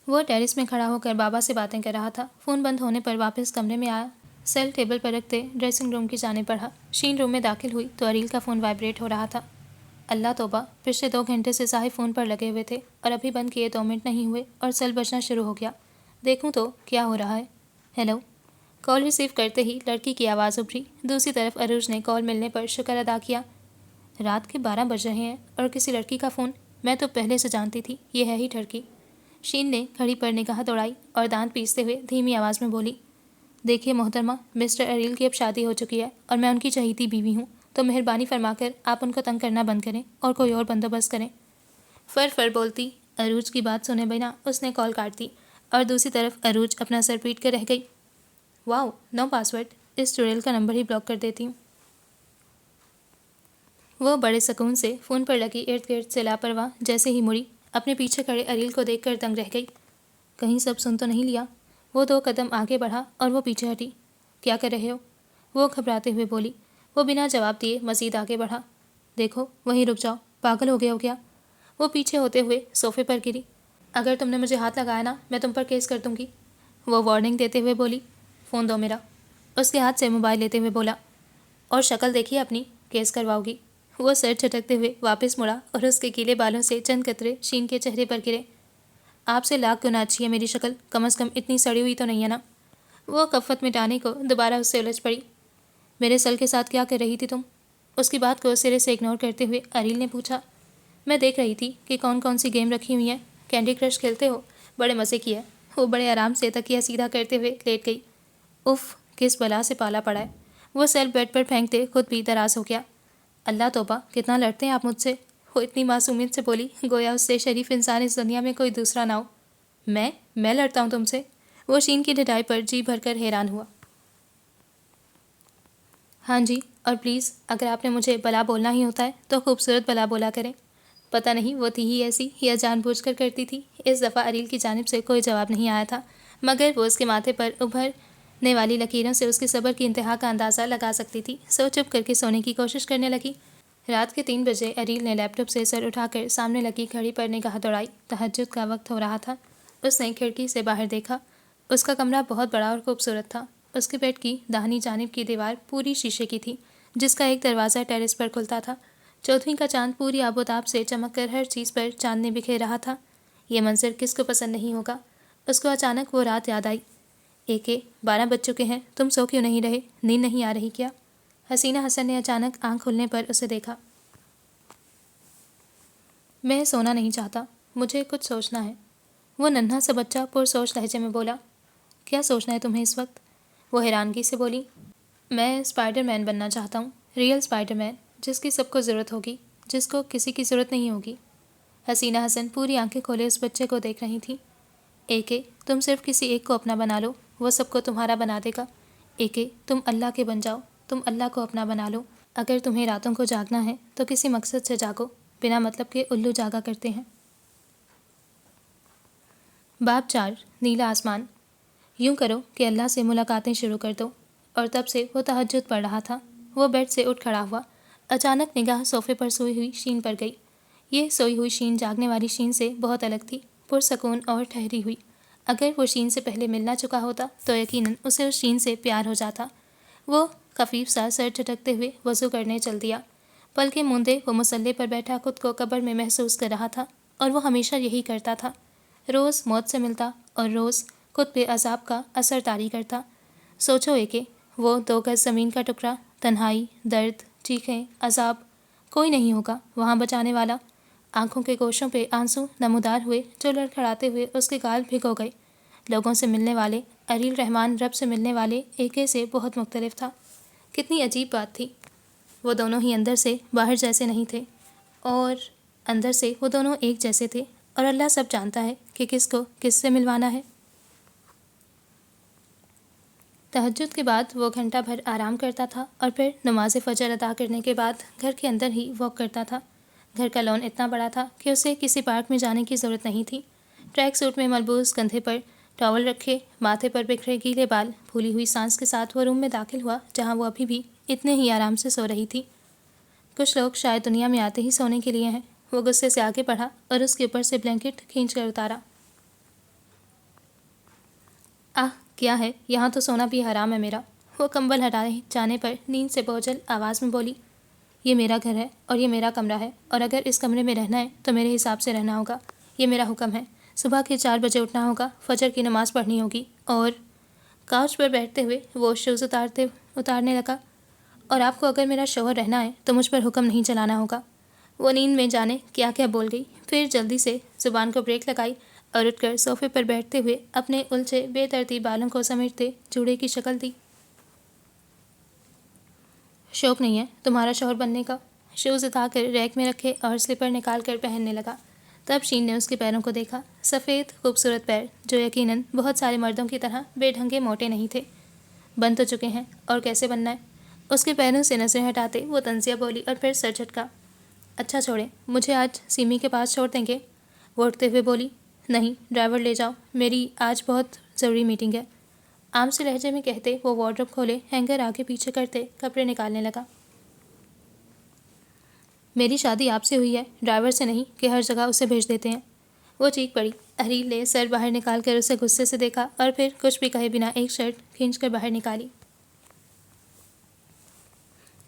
وہ ٹیرس میں کھڑا ہو کر بابا سے باتیں کر رہا تھا۔ فون بند ہونے پر واپس کمرے میں آیا، سیل ٹیبل پر رکھتے ڈریسنگ روم کی جانب بڑھا۔ شین روم میں داخل ہوئی تو اریل کا فون وائبریٹ ہو رہا تھا۔ اللہ توبہ، پچھلے 2 گھنٹے سے صاحب فون پر لگے ہوئے تھے، اور ابھی بند کیے 2 منٹ نہیں ہوئے اور سیل بجنا شروع ہو گیا۔ دیکھوں تو کیا ہو رہا ہے۔ ہیلو۔ کال ریسیو کرتے ہی لڑکی کی آواز ابھری۔ دوسری طرف عروج نے کال ملنے پر شکر ادا کیا۔ رات کے 12 بج رہے ہیں اور کسی لڑکی کا فون؟ میں تو پہلے سے جانتی تھی یہ ہے ہی ٹھڑکی۔ شین نے گھڑی پر نگاہ دوڑائی اور دانت پیستے ہوئے دھیمی آواز میں بولی، دیکھیے محترمہ، مسٹر اریل کی اب شادی ہو چکی ہے اور میں ان کی چہیتی بیوی ہوں، تو مہربانی فرما کر آپ ان کو تنگ کرنا بند کریں اور کوئی اور بندوبست کریں۔ فر بولتی عروج کی بات سنے بنا اس نے کال کاٹ دی، اور دوسری طرف عروج اپنا سر پیٹ کر رہ گئی۔ واؤ، نو پاسورڈ، اس ٹوریل کا نمبر ہی بلاک کر دیتی ہوں۔ وہ بڑے سکون سے فون پر لگی ارد گرد سے لاپرواہ جیسے ہی مڑی، اپنے پیچھے کھڑے اریل کو دیکھ کر دنگ رہ گئی۔ کہیں سب سن تو نہیں لیا؟ وہ 2 قدم آگے بڑھا اور وہ پیچھے ہٹی۔ کیا کر رہے ہو؟ وہ گھبراتے ہوئے بولی۔ وہ بنا جواب دیے مزید آگے بڑھا۔ دیکھو وہیں رک جاؤ، پاگل ہو گیا ہو کیا؟ وہ پیچھے ہوتے ہوئے صوفے پر گری۔ اگر تم نے مجھے ہاتھ لگایا نا، میں تم پر کیس کر دوں گی، وہ وارننگ دیتے ہوئے بولی۔ فون دو میرا، اس کے ہاتھ سے موبائل لیتے ہوئے بولا۔ اور شکل دیکھیے اپنی، کیس کرواؤ گی؟ وہ سر جھٹکتے ہوئے واپس مڑا اور اس کے گیلے بالوں سے چند قطرے شین کے چہرے پر گرے۔ آپ سے لاکھ گنا اچھی ہے میری شکل، کم از کم اتنی سڑی ہوئی تو نہیں ہے نا؟ وہ کفت مٹانے کو دوبارہ اس سے الجھ پڑی۔ میرے سل کے ساتھ کیا کر رہی تھی تم؟ اس کی بات کو سرے سے اگنور کرتے ہوئے اریل نے پوچھا۔ میں دیکھ رہی تھی کہ کون کون سی گیم رکھی ہوئی ہیں۔ کینڈی کرش کھیلتے ہو؟ بڑے مزے کی ہے۔ وہ بڑے آرام سے تکیہ سیدھا کرتے ہوئے لیٹ گئی۔ اف، کس بلا سے پالا پڑا ہے۔ وہ سیل بیڈ پر پھینکتے خود بھی دراز ہو گیا۔ اللہ توبہ، کتنا لڑتے ہیں آپ مجھ سے، وہ اتنی معصومیت سے بولی گویا اس سے شریف انسان اس دنیا میں کوئی دوسرا نہ ہو۔ میں لڑتا ہوں تم سے؟ وہ شین کی ڈھٹائی پر جی بھر کر حیران ہوا۔ ہاں جی، اور پلیز اگر آپ نے مجھے بلا بولنا ہی ہوتا ہے تو خوبصورت بلا بولا کریں۔ پتہ نہیں وہ تھی ہی ایسی یا جان بوجھ کر کرتی تھی۔ اس دفعہ اریل کی جانب سے کوئی جواب نہیں آیا تھا، مگر وہ اس کے ماتھے پر ابھرنے والی لکیروں سے اس کے صبر کی انتہا کا اندازہ لگا سکتی تھی۔ سو چپ کر کے سونے کی کوشش کرنے لگی۔ رات کے 3 بجے اریل نے لیپ ٹاپ سے سر اٹھا کر سامنے لگی گھڑی پر نگاہ دوڑائی۔ تہجد کا وقت ہو رہا تھا۔ اس نے کھڑکی سے باہر دیکھا۔ اس کا کمرہ بہت بڑا اور خوبصورت تھا۔ اس کے بیڈ کی داہنی جانب کی دیوار پوری شیشے کی تھی، جس کا ایک دروازہ ٹیرس پر کھلتا تھا۔ 14ویں کا چاند پوری آب و تاب سے چمک کر ہر چیز پر چاندنی بکھیر رہا تھا۔ یہ منظر کس کو پسند نہیں ہوگا؟ اس کو اچانک وہ رات یاد آئی۔ 12 بج چکے ہیں، تم سو کیوں نہیں رہے؟ نیند نہیں آ رہی کیا؟ حسینہ حسن نے اچانک آنکھ کھلنے پر اسے دیکھا۔ میں سونا نہیں چاہتا، مجھے کچھ سوچنا ہے، وہ ننھا سا بچہ پرسوچ لہجے میں بولا۔ کیا سوچنا ہے تمہیں اس وقت؟ وہ حیرانگی سے بولی۔ میں اسپائڈر مین بننا چاہتا ہوں، ریئل اسپائڈر مین، جس کی سب کو ضرورت ہوگی، جس کو کسی کی ضرورت نہیں ہوگی۔ حسینہ حسن پوری آنکھیں کھولے اس بچے کو دیکھ رہی تھیں۔ تم صرف کسی ایک کو اپنا بنا لو، وہ سب کو تمہارا بنا دے گا۔ تم اللہ کے بن جاؤ، تم اللہ کو اپنا بنا لو۔ اگر تمہیں راتوں کو جاگنا ہے تو کسی مقصد سے جاگو، بنا مطلب کے الو جاگا کرتے ہیں۔ باب 4 نیلا آسمان۔ یوں کرو کہ اللہ سے ملاقاتیں شروع کر دو۔ اور تب سے وہ تہجد پڑھ رہا تھا۔ وہ بیڈ سے اٹھ کھڑا ہوا۔ اچانک نگاہ صوفے پر سوئی ہوئی شین پر گئی۔ یہ سوئی ہوئی شین جاگنے والی شین سے بہت الگ تھی، پرسکون اور ٹھہری ہوئی۔ اگر وہ شین سے پہلے مل نہ چکا ہوتا تو یقیناً اسے اس شین سے پیار ہو جاتا۔ وہ خفیف سا سر جھٹکتے ہوئے وضو کرنے چل دیا۔ پلکیں موندے وہ مصلی پر بیٹھا خود کو قبر میں محسوس کر رہا تھا، اور وہ ہمیشہ یہی کرتا تھا۔ روز موت سے ملتا اور روز خود پہ عذاب کا اثر طاری کرتا۔ سوچو وہ 2 گز زمین کا ٹکڑا، تنہائی، درد، چیخیں، عذاب، کوئی نہیں ہوگا وہاں بچانے والا۔ آنکھوں کے گوشوں پہ آنسو نمودار ہوئے جو لڑکھڑاتے ہوئے اس کے گال بھگو گئے۔ لوگوں سے ملنے والے اریل رحمان رب سے ملنے والے سے بہت مختلف تھا۔ کتنی عجیب بات تھی، وہ دونوں ہی اندر سے باہر جیسے نہیں تھے، اور اندر سے وہ دونوں ایک جیسے تھے، اور اللہ سب جانتا ہے کہ کس کو کس سے ملوانا ہے۔ تہجد کے بعد وہ گھنٹہ بھر آرام کرتا تھا اور پھر نماز فجر ادا کرنے کے بعد گھر کے اندر ہی واک کرتا تھا۔ گھر کا لان اتنا بڑا تھا کہ اسے کسی پارک میں جانے کی ضرورت نہیں تھی۔ ٹریک سوٹ میں ملبوس، کندھے پر ٹاول رکھے، ماتھے پر بکھرے گیلے بال، پھولی ہوئی سانس کے ساتھ وہ روم میں داخل ہوا جہاں وہ ابھی بھی اتنے ہی آرام سے سو رہی تھی۔ کچھ لوگ شاید دنیا میں آتے ہی سونے کے لیے ہیں۔ وہ غصے سے آگے بڑھا اور اس کے اوپر سے بلینکٹ کھینچ کر اتارا۔ کیا ہے، یہاں تو سونا بھی حرام ہے میرا۔ وہ کمبل ہٹائے جانے پر نیند سے بوجھل آواز میں بولی۔ یہ میرا گھر ہے اور یہ میرا کمرہ ہے، اور اگر اس کمرے میں رہنا ہے تو میرے حساب سے رہنا ہوگا۔ یہ میرا حکم ہے۔ صبح کے 4 بجے اٹھنا ہوگا، فجر کی نماز پڑھنی ہوگی، اور کاؤچ پر بیٹھتے ہوئے وہ شوز اتارنے لگا۔ اور آپ کو اگر میرا شوہر رہنا ہے تو مجھ پر حکم نہیں چلانا ہوگا۔ وہ نیند میں جانے کیا کیا بول گئی، پھر جلدی سے زبان کو بریک لگائی اور اٹھ کر صوفے پر بیٹھتے ہوئے اپنے الجھے بے ترتیب بالوں کو سمیٹتے جوڑے کی شکل دی۔ شوق نہیں ہے تمہارا شوہر بننے کا؟ شوز اتار کر ریک میں رکھے اور سلیپر نکال کر پہننے لگا۔ تب شین نے اس کے پیروں کو دیکھا، سفید خوبصورت پیر جو یقیناً بہت سارے مردوں کی طرح بے ڈھنگے موٹے نہیں تھے۔ بن تو چکے ہیں، اور کیسے بننا ہے؟ اس کے پیروں سے نظریں ہٹاتے وہ طنزیہ بولی اور پھر سر جھٹکا۔ اچھا چھوڑیں، مجھے آج سیمی کے پاس چھوڑ دیں گے؟ وہ اٹھتے ہوئے بولی۔ نہیں، ڈرائیور لے جاؤ، میری آج بہت ضروری میٹنگ ہے۔ عام سے لہجے میں کہتے وہ وارڈروب کھولے، ہینگر آگے پیچھے کرتے کپڑے نکالنے لگا۔ میری شادی آپ سے ہوئی ہے، ڈرائیور سے نہیں کہ ہر جگہ اسے بھیج دیتے ہیں۔ وہ چیخ پڑی۔ اریل نے سر باہر نکال کر اسے غصے سے دیکھا اور پھر کچھ بھی کہے بنا ایک شرٹ کھینچ کر باہر نکالی۔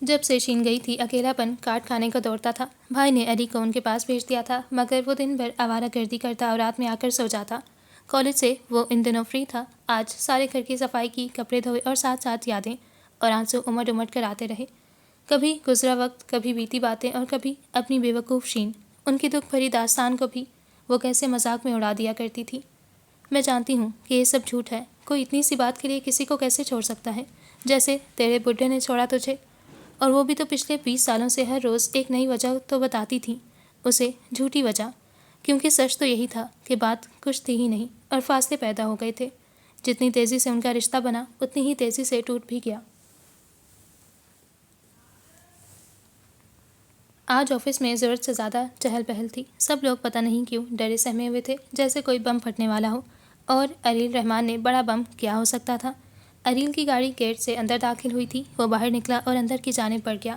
جب سے شین گئی تھی اکیلا پن کاٹ کھانے کا دوڑتا تھا۔ بھائی نے اری کو ان کے پاس بھیج دیا تھا، مگر وہ دن بھر آوارہ گردی کرتا اور رات میں آ کر سو جاتا۔ کالج سے وہ ان دنوں فری تھا۔ آج سارے گھر کی صفائی کی، کپڑے دھوئے اور ساتھ ساتھ یادیں اور آنسو امٹ امٹ کر آتے رہے۔ کبھی گزرا وقت، کبھی بیتی باتیں اور کبھی اپنی بے وقوف شین۔ ان کی دکھ بھری داستان کو بھی وہ کیسے مذاق میں اڑا دیا کرتی تھی۔ میں جانتی ہوں کہ یہ سب جھوٹ ہے، کوئی اتنی سی بات کے لیے کسی کو کیسے چھوڑ سکتا ہے، جیسے تیرے بڈھے نے چھوڑا تجھے، اور وہ بھی تو پچھلے 20 سالوں سے ہر روز ایک نئی وجہ تو بتاتی تھی اسے، جھوٹی وجہ، کیونکہ سچ تو یہی تھا کہ بات کچھ تھی ہی نہیں اور فاصلے پیدا ہو گئے تھے۔ جتنی تیزی سے ان کا رشتہ بنا اتنی ہی تیزی سے ٹوٹ بھی گیا۔ آج آفس میں ضرورت سے زیادہ چہل پہل تھی۔ سب لوگ پتہ نہیں کیوں ڈرے سہمے ہوئے تھے، جیسے کوئی بم پھٹنے والا ہو، اور اریل رحمان نے بڑا بم کیا ہو سکتا تھا۔ اریل کی گاڑی گیٹ سے اندر داخل ہوئی تھی۔ وہ باہر نکلا اور اندر کی جانب بڑھ گیا۔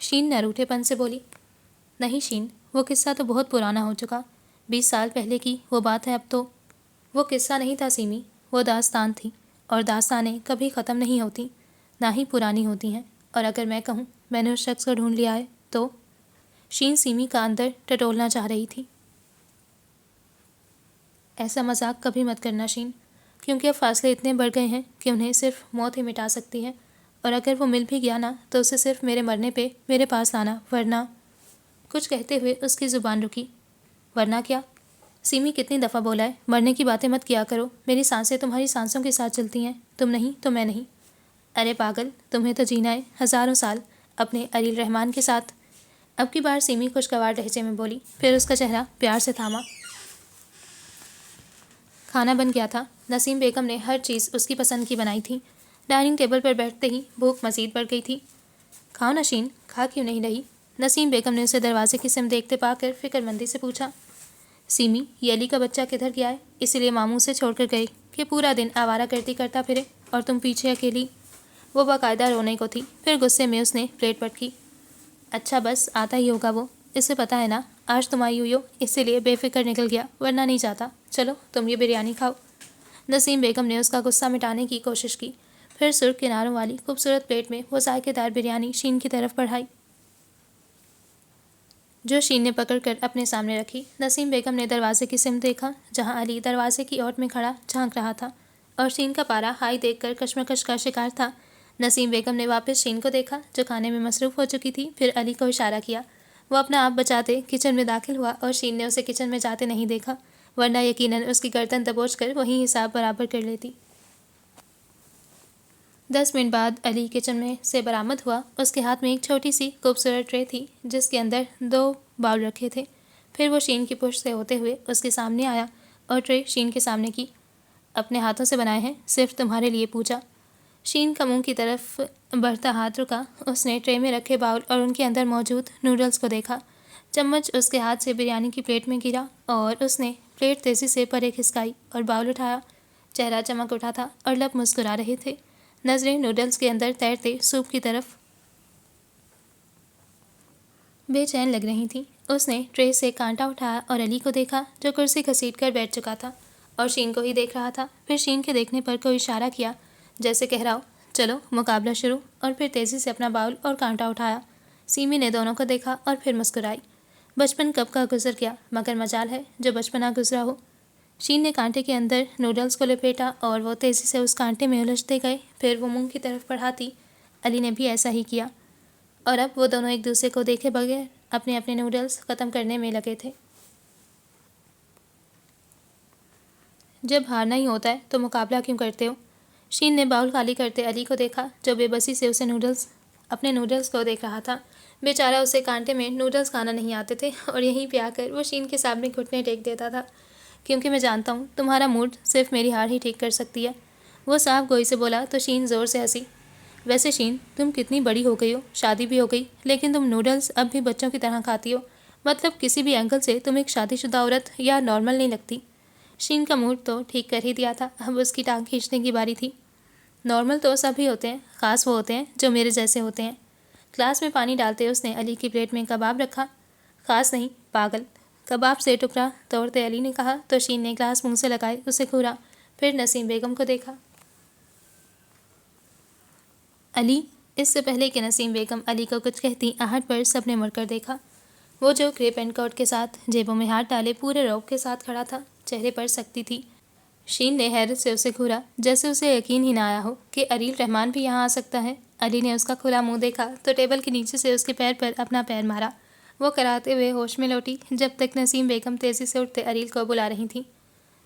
شین نے روٹھے پن سے بولی۔ نہیں شین، وہ قصہ تو بہت پرانا ہو چکا، 20 سال پہلے کی وہ بات ہے اب تو۔ وہ قصہ نہیں تھا سیمی، وہ داستان تھی، اور داستانیں کبھی ختم نہیں ہوتی، نہ ہی پرانی ہوتی ہیں۔ اور اگر میں کہوں میں نے اس شخص کو ڈھونڈ لیا ہے تو… شین سیمی کا اندر ٹٹولنا چاہ رہی تھی۔ ایسا مذاق کبھی مت کرنا شین، کیونکہ اب فاصلے اتنے بڑھ گئے ہیں کہ انہیں صرف موت ہی مٹا سکتی ہے، اور اگر وہ مل بھی گیا نا تو اسے صرف میرے مرنے پہ میرے پاس لانا، ورنہ… کچھ کہتے ہوئے اس کی زبان رکی۔ ورنہ کیا؟ سیمی کتنی دفعہ بولا ہے مرنے کی باتیں مت کیا کرو، میری سانسیں تمہاری سانسوں کے ساتھ چلتی ہیں، تم نہیں تو میں نہیں۔ ارے پاگل، تمہیں تو جینا ہے ہزاروں سال اپنے اریل رحمان کے ساتھ۔ اب کی بار سیمی خوشگوار لہجے میں بولی، پھر اس کا چہرہ پیار سے تھاما۔ کھانا بن گیا تھا، نسیم بیگم نے ہر چیز اس کی پسند کی بنائی تھی۔ ڈائننگ ٹیبل پر بیٹھتے ہی بھوک مزید بڑھ گئی تھی۔ کھاؤ نا شین، کھا کیوں نہیں رہی؟ نسیم بیگم نے اسے دروازے کی سمت دیکھتے پا کر فکر مندی سے پوچھا۔ سیمی، یہ علی کا بچہ کدھر گیا ہے؟ اسی لیے ماموں سے چھوڑ کر گئے کہ پورا دن آوارہ گردی کرتا پھرے اور تم پیچھے اکیلی۔ وہ باقاعدہ رونے کو تھی، پھر غصے میں اس نے پلیٹ پٹکی۔ اچھا بس آتا ہی ہوگا وہ، اسے پتہ ہے نا آج تم آئی ہوئی ہو، اسی لیے بے فکر نکل گیا، ورنہ نہیں جاتا۔ چلو تم یہ بریانی کھاؤ۔ نسیم بیگم نے اس کا غصہ مٹانے کی کوشش کی، پھر سرخ کناروں والی خوبصورت پلیٹ میں وہ ذائقے دار بریانی شین کی طرف بڑھائی، جو شین نے پکڑ کر اپنے سامنے رکھی۔ نسیم بیگم نے دروازے کی سمت دیکھا، جہاں علی دروازے کی اوٹ میں کھڑا جھانک رہا تھا، اور شین کا پارا ہائی دیکھ کر کشمکش کا شکار تھا۔ نسیم بیگم نے واپس شین کو دیکھا جو کھانے میں مصروف ہو چکی تھی، پھر علی کو اشارہ کیا۔ وہ اپنا آپ بچاتے کچن میں داخل ہوا، اور شین نے اسے کچن میں جاتے نہیں دیکھا، ورنہ یقیناً اس کی گردن دبوچ کر وہیں حساب برابر کر لیتی۔ 10 منٹ بعد علی کچن میں سے برآمد ہوا۔ اس کے ہاتھ میں ایک چھوٹی سی خوبصورت ٹرے تھی جس کے اندر 2 باؤل رکھے تھے۔ پھر وہ شین کی پشت سے ہوتے ہوئے اس کے سامنے آیا اور ٹرے شین کے سامنے کی۔ اپنے ہاتھوں سے بنائے ہیں، صرف تمہارے لیے پوچھا۔ شین کا منہ کی طرف بڑھتا ہاتھ رکا۔ اس نے ٹرے میں رکھے باؤل اور ان کے اندر موجود نوڈلز کو دیکھا۔ چمچ اس کے ہاتھ سے بریانی کی پلیٹ میں گرا اور اس نے پلیٹ تیزی سے پرے کھسکائی اور باؤل اٹھایا۔ چہرہ چمک اٹھا تھا اور لب مسکرا رہے تھے، نظریں نوڈلز کے اندر تیرتے سوپ کی طرف بے چین لگ رہی تھیں۔ اس نے ٹرے سے کانٹا اٹھایا اور علی کو دیکھا جو کرسی گھسیٹ کر بیٹھ چکا تھا اور شین کو ہی دیکھ رہا تھا۔ پھر شین کے دیکھنے پر کوئی اشارہ کیا جیسے کہہ رہا ہو چلو مقابلہ شروع، اور پھر تیزی سے اپنا باؤل اور کانٹا اٹھایا۔ سیمی نے دونوں کو دیکھا اور پھر مسکرائی۔ بچپن کب کا گزر گیا، مگر مجال ہے جو بچپنا گزرا ہو۔ شین نے کانٹے کے اندر نوڈلز کو لپیٹا اور وہ تیزی سے اس کانٹے میں الجھتے گئے، پھر وہ منہ کی طرف بڑھاتی علی نے بھی ایسا ہی کیا، اور اب وہ دونوں ایک دوسرے کو دیکھے بغیر اپنے اپنے نوڈلز ختم کرنے میں لگے تھے۔ جب ہارنا ہی ہوتا ہے تو مقابلہ کیوں کرتے ہو؟ شین نے باؤل خالی کرتے علی کو دیکھا جو بے بسی سے اسے اپنے نوڈلز کو دیکھ رہا تھا۔ بیچارہ اسے کانٹے میں نوڈلز کھانا نہیں آتے تھے، اور یہیں پہ آ کر وہ شین کے سامنے گھٹنے ٹیک دیتا تھا۔ کیونکہ میں جانتا ہوں تمہارا موڈ صرف میری ہار ہی ٹھیک کر سکتی ہے، وہ صاف گوئی سے بولا تو شین زور سے ہنسی۔ ویسے شین، تم کتنی بڑی ہو گئی ہو، شادی بھی ہو گئی، لیکن تم نوڈلز اب بھی بچوں کی طرح کھاتی ہو، مطلب کسی بھی اینگل سے تم ایک شادی شدہ عورت یا نارمل نہیں لگتی۔ شین کا موڈ تو ٹھیک کر ہی دیا تھا، اب اس کی ٹانگ کھینچنے کی باری تھی۔ نارمل تو سب ہی ہوتے ہیں، خاص وہ ہوتے ہیں جو میرے جیسے ہوتے ہیں۔ گلاس میں پانی ڈالتے اس نے علی کی پلیٹ میں کباب رکھا۔ خاص نہیں پاگل، کباب سے ٹکڑا توڑتے علی نے کہا تو شین نے گلاس منہ سے لگائے اسے گھورا، پھر نسیم بیگم کو دیکھا۔ علی، اس سے پہلے کہ نسیم بیگم علی کو کچھ کہتی، آہٹ پر سب نے مڑ کر دیکھا۔ وہ جو گرے پینٹ کوٹ کے ساتھ جیبوں میں ہاتھ ڈالے پورے روب کے ساتھ کھڑا تھا، چہرے پر سختی تھی۔ شین نے حیرت سے اسے گھورا، جیسے اسے یقین ہی نہ آیا ہو کہ اریل رحمان بھی یہاں آ سکتا ہے۔ علی نے اس کا کھلا منہ دیکھا تو ٹیبل کے نیچے سے اس کے پیر پر اپنا پیر مارا۔ وہ کراتے ہوئے ہوش میں لوٹی جب تک نسیم بیگم تیزی سے اٹھتے اریل کو بلا رہی تھیں۔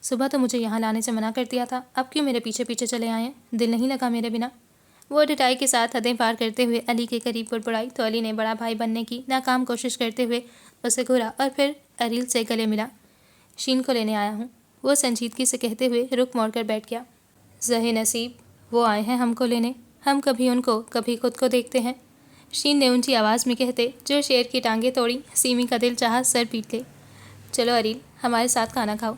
صبح تو مجھے یہاں لانے سے منع کر دیا تھا، اب کیوں میرے پیچھے پیچھے چلے آئے ہیں؟ دل نہیں لگا میرے بنا؟ وہ ڈٹائی کے ساتھ حدیں پار کرتے ہوئے علی کے قریب بڑبڑائی تو علی نے بڑا بھائی بننے کی ناکام کوشش کرتے ہوئے اسے گھورا اور پھر اریل سے گلے ملا۔ شین کو لینے آیا ہوں، وہ سنجیدگی سے کہتے ہوئے رخ موڑ کر بیٹھ گیا۔ زہ نصیب، وہ آئے ہیں ہم کو لینے، ہم کبھی ان کو کبھی خود کو دیکھتے ہیں، شین نے اونچی آواز میں کہتے جو شیر کی ٹانگیں توڑی سیمی کا دل چاہا سر پیٹ لے۔ چلو اریل، ہمارے ساتھ کھانا کھاؤ۔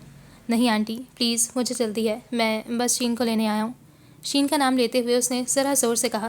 نہیں آنٹی پلیز، مجھے جلدی ہے، میں بس شین کو لینے آیا ہوں۔ شین کا نام لیتے ہوئے اس نے ذرا زور سے کہا